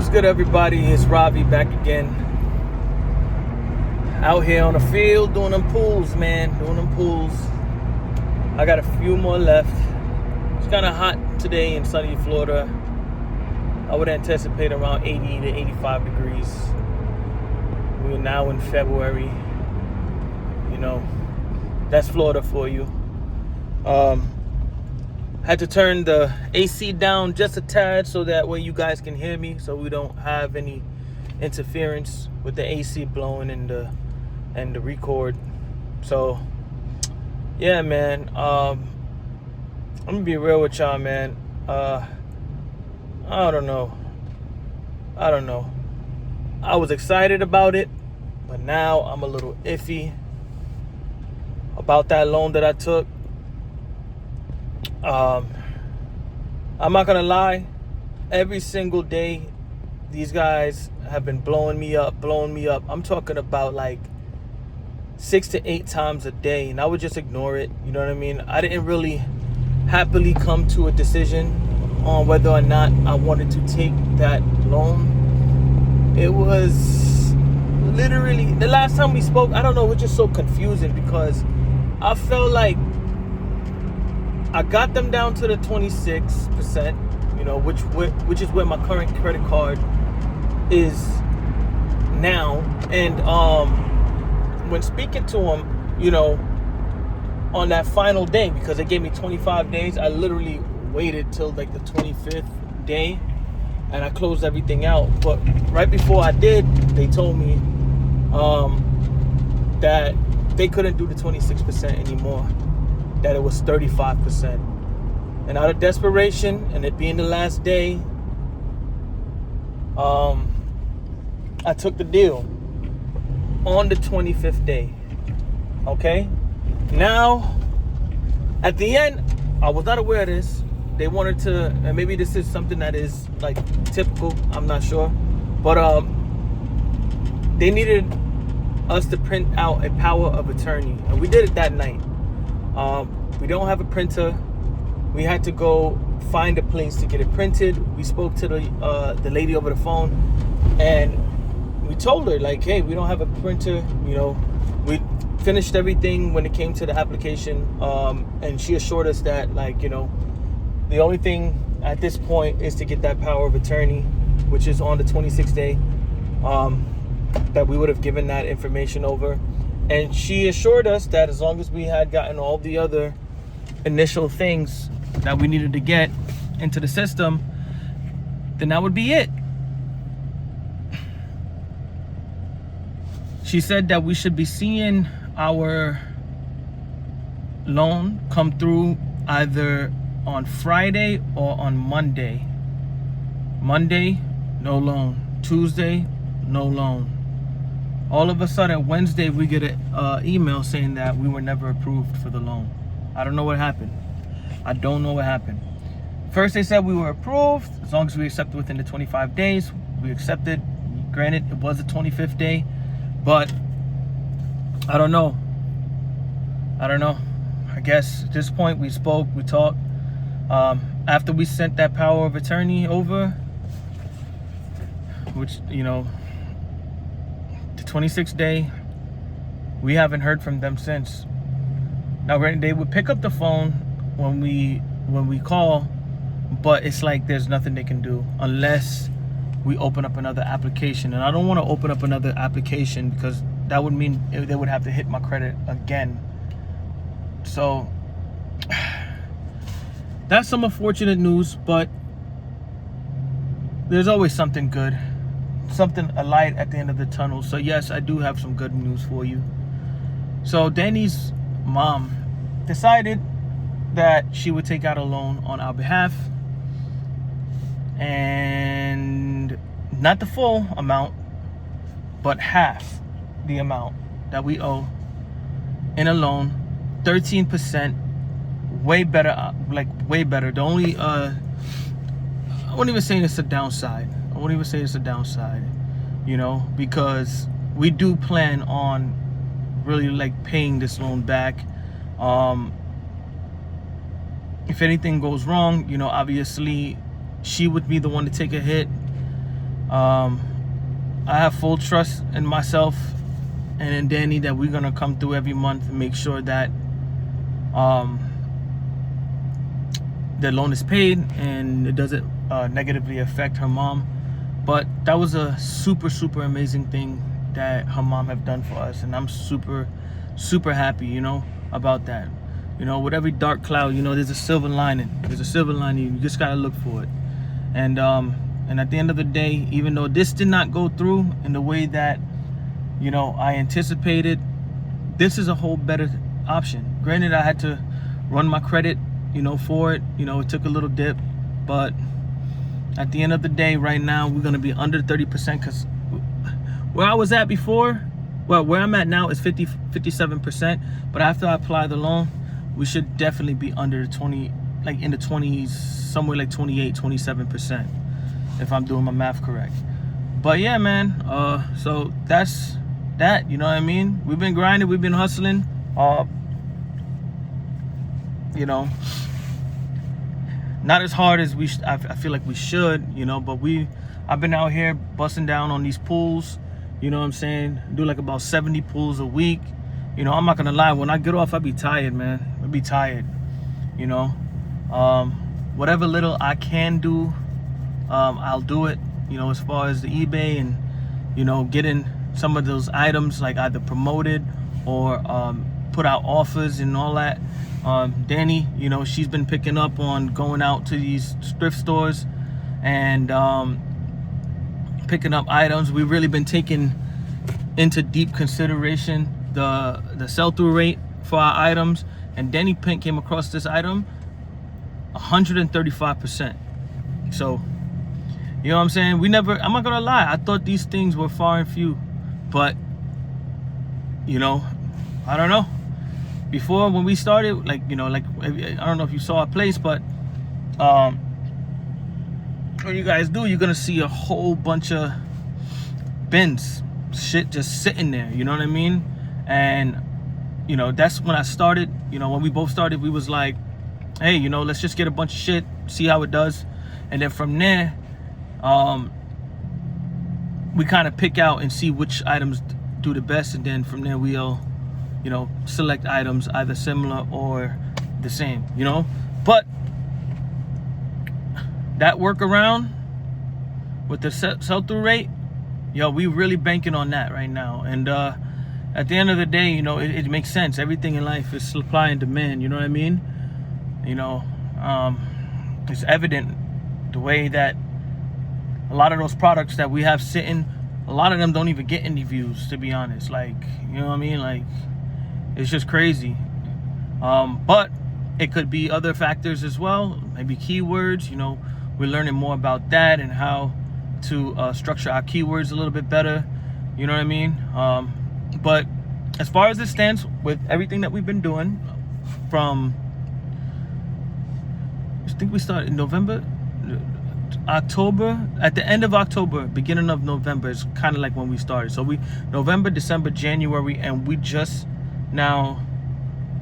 What's good, everybody? It's Ravi back again. Out here on the field doing them pools, man. Doing them pools. I got a few more left. It's kind of hot today in sunny Florida. I would anticipate around 80 to 85 degrees. We're now in February. You know, that's Florida for you. Had to turn the AC down just a tad so that way you guys can hear me, so we don't have any interference with the AC blowing and the record. So yeah, man. I'm gonna be real with y'all, man. I don't know. I was excited about it, but now I'm a little iffy about that loan that I took. I'm not gonna lie, every single day these guys have been blowing me up. I'm talking about like 6 to 8 times a day, and I would just ignore it. You know what I mean? I didn't really happily come to a decision on whether or not I wanted to take that loan. It was literally, the last time we spoke, I don't know, it was just so confusing because I felt like I got them down to the 26%, you know, which is where my current credit card is now. And when speaking to them, you know, on that final day, because they gave me 25 days, I literally waited till like the 25th day and I closed everything out. But right before I did, they told me that they couldn't do the 26% anymore, that it was 35%. And out of desperation, and it being the last day, I took the deal on the 25th day. Okay? Now, at the end, I was not aware of this. They wanted to, and maybe this is something that is like typical, I'm not sure, but they needed us to print out a power of attorney, and we did it that night. We don't have a printer. We had to go find a place to get it printed. We spoke to the lady over the phone, and we told her, like, hey, we don't have a printer. You know, we finished everything when it came to the application, and she assured us that, like, you know, the only thing at this point is to get that power of attorney, which is on the 26th day, that we would have given that information over. And she assured us that as long as we had gotten all the other initial things that we needed to get into the system, then that would be it. She said that we should be seeing our loan come through either on Friday or on Monday. Monday, no loan. Tuesday, no loan. All of a sudden, Wednesday, we get an email saying that we were never approved for the loan. I don't know what happened. I don't know what happened. First, they said we were approved as long as we accepted within the 25 days. We accepted. Granted, it was the 25th day, but I don't know. I guess at this point, we spoke, we talked. After we sent that power of attorney over, which, you know, 26th day, we haven't heard from them since. Now, they would pick up the phone when we call, but it's like there's nothing they can do unless we open up another application. And I don't want to open up another application because that would mean they would have to hit my credit again. So that's some unfortunate news, but there's always something good. A light at the end of the tunnel. So yes, I do have some good news for you. So Danny's mom decided that she would take out a loan on our behalf, and not the full amount, but half the amount that we owe in a loan. 13%, way better, like way better. The only I won't even say it's a downside. You know, because we do plan on really like paying this loan back. If anything goes wrong, you know, obviously she would be the one to take a hit. I have full trust in myself and in Danny that we're gonna come through every month and make sure that the loan is paid and it doesn't negatively affect her mom. But that was a super amazing thing that her mom have done for us, and I'm super happy, you know, about that. You know, with every dark cloud, you know, there's a silver lining. There's a silver lining. You just gotta look for it. And at the end of the day, even though this did not go through in the way that, you know, I anticipated, this is a whole better option. Granted, I had to run my credit, you know, for it. You know, it took a little dip, but at the end of the day, right now, we're gonna be under 30%, because where I was at before, well, where I'm at now is 57%, but after I apply the loan, we should definitely be under 20, like in the 20s, somewhere like 28, 27%, if I'm doing my math correct. But yeah, man, so that's that, you know what I mean? We've been grinding, we've been hustling, you know, not as hard as I feel like we should, you know, but I've been out here busting down on these pools, you know what I'm saying? Do like about 70 pools a week. You know, I'm not gonna lie, when I get off, I be tired, man. I be tired, you know. Whatever little I can do, I'll do it, you know, as far as the eBay and, you know, getting some of those items like either promoted or put out offers and all that. Danny, you know, she's been picking up on going out to these thrift stores and picking up items. We've really been taking into deep consideration the sell-through rate for our items, and Danny Pink came across this item 135%. So, you know what I'm saying? I'm not gonna lie, I thought these things were far and few, but, you know, I don't know. Before, when we started, like, you know, like, I don't know if you saw our place, but what you guys do, you're gonna see a whole bunch of bins, shit just sitting there, you know what I mean? And, you know, that's when I started. You know, when we both started, we was like, hey, you know, let's just get a bunch of shit, see how it does. And then from there, we kind of pick out and see which items do the best, and then from there we'll, you know, select items either similar or the same, you know. But that workaround with the sell-through rate, yo, we really banking on that right now. And at the end of the day, you know, it makes sense. Everything in life is supply and demand, you know what I mean? You know, it's evident the way that a lot of those products that we have sitting, a lot of them don't even get any views, to be honest. Like, you know what I mean? Like, it's just crazy. But it could be other factors as well, maybe keywords. You know, we're learning more about that and how to structure our keywords a little bit better, you know what I mean? But as far as it stands, with everything that we've been doing from, I think we started in November, October, at the end of October, beginning of November is kind of like when we started. So November, December, January, and we just now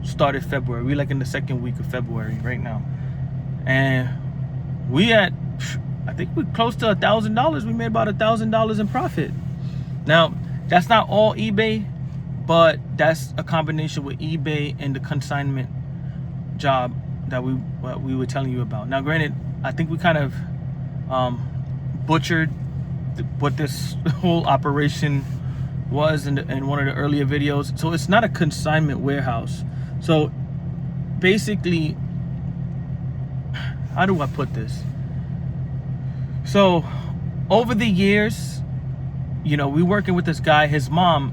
started February. We're like in the second week of February right now, and I think we're close to $1,000. We made about $1,000 in profit. Now, that's not all eBay, but that's a combination with eBay and the consignment job that we were telling you about. Now, granted, I think we kind of butchered what this whole operation was in one of the earlier videos. So it's not a consignment warehouse. So basically, how do I put this? So over the years, you know, we working with this guy, his mom,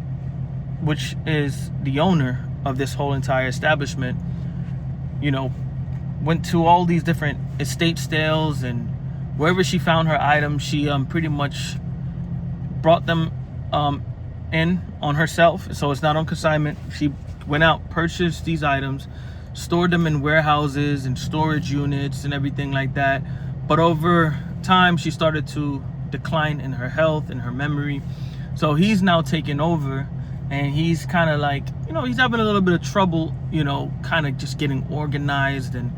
which is the owner of this whole entire establishment, you know, went to all these different estate sales, and wherever she found her items, she pretty much brought them in on herself. So it's not on consignment. She went out, purchased these items, stored them in warehouses and storage units and everything like that. But over time, she started to decline in her health and her memory. So he's now taken over, and he's kind of like, you know, he's having a little bit of trouble, you know, kind of just getting organized. And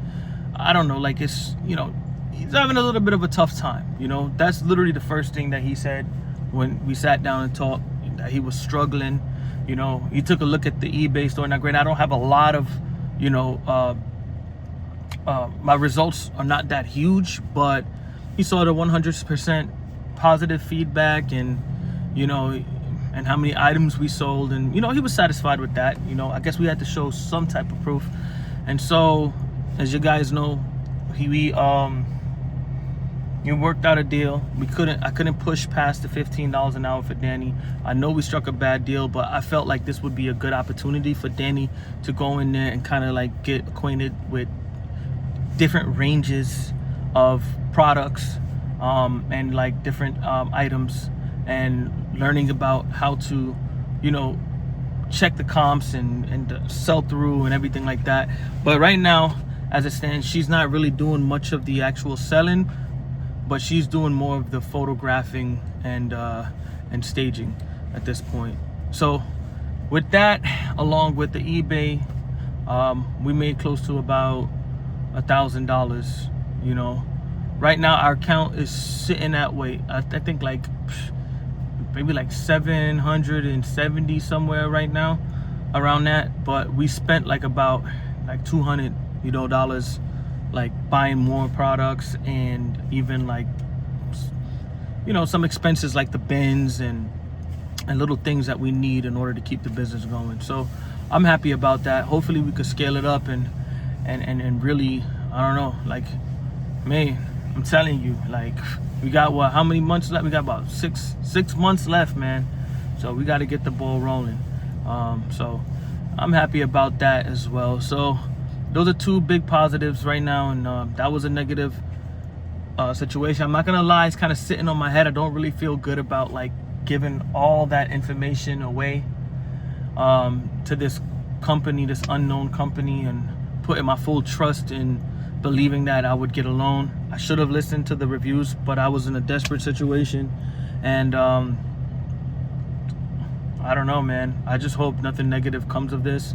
I don't know, like, it's, you know, he's having a little bit of a tough time. You know, that's literally the first thing that he said when we sat down and talked, that he was struggling. You know, he took a look at the eBay store. Now, granted, I don't have a lot of, you know, my results are not that huge, but he saw the 100% positive feedback, and, you know, and how many items we sold, and, you know, he was satisfied with that. You know, I guess we had to show some type of proof. And so, as you guys know, we worked out a deal. I couldn't push past the $15 an hour for Danny. I know we struck a bad deal, but I felt like this would be a good opportunity for Danny to go in there and kind of like get acquainted with different ranges of products, and like different items, and learning about how to, you know, check the comps and sell through and everything like that. But right now, as it stands, she's not really doing much of the actual selling, but she's doing more of the photographing and staging at this point. So with that, along with the eBay, we made close to about $1,000. You know, right now our account is sitting at, I think like maybe like 770 somewhere right now, around that. But we spent like about like $200, you know, dollars, like buying more products, and even like, you know, some expenses like the bins and little things that we need in order to keep the business going. So I'm happy about that. Hopefully we could scale it up and really, I don't know, like, man, I'm telling you, like, we got what, how many months left? We got about six months left, man. So we got to get the ball rolling. So I'm happy about that as well. So those are two big positives right now, and that was a negative situation. I'm not gonna lie, it's kind of sitting on my head. I don't really feel good about like giving all that information away to this company, this unknown company, and putting my full trust in believing that I would get a loan. I should have listened to the reviews, but I was in a desperate situation, and I don't know, man. I just hope nothing negative comes of this.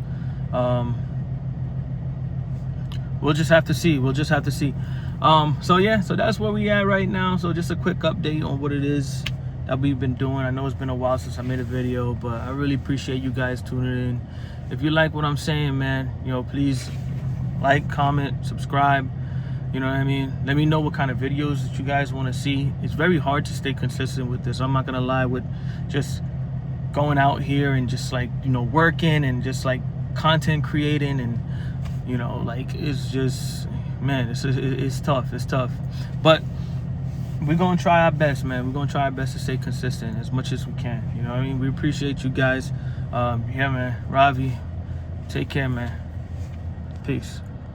We'll just have to see. So yeah, so that's where we at right now. So just a quick update on what it is that we've been doing. I know it's been a while since I made a video, but I really appreciate you guys tuning in. If you like what I'm saying, man, you know, please like, comment, subscribe. You know what I mean? Let me know what kind of videos that you guys want to see. It's very hard to stay consistent with this. I'm not gonna lie, with just going out here and just like, you know, working and just like content creating, and, you know, like, it's just, man, it's tough. But we're gonna try our best, man. We're gonna try our best to stay consistent as much as we can. You know what I mean? We appreciate you guys. Yeah, man. Ravi, take care, man. Peace.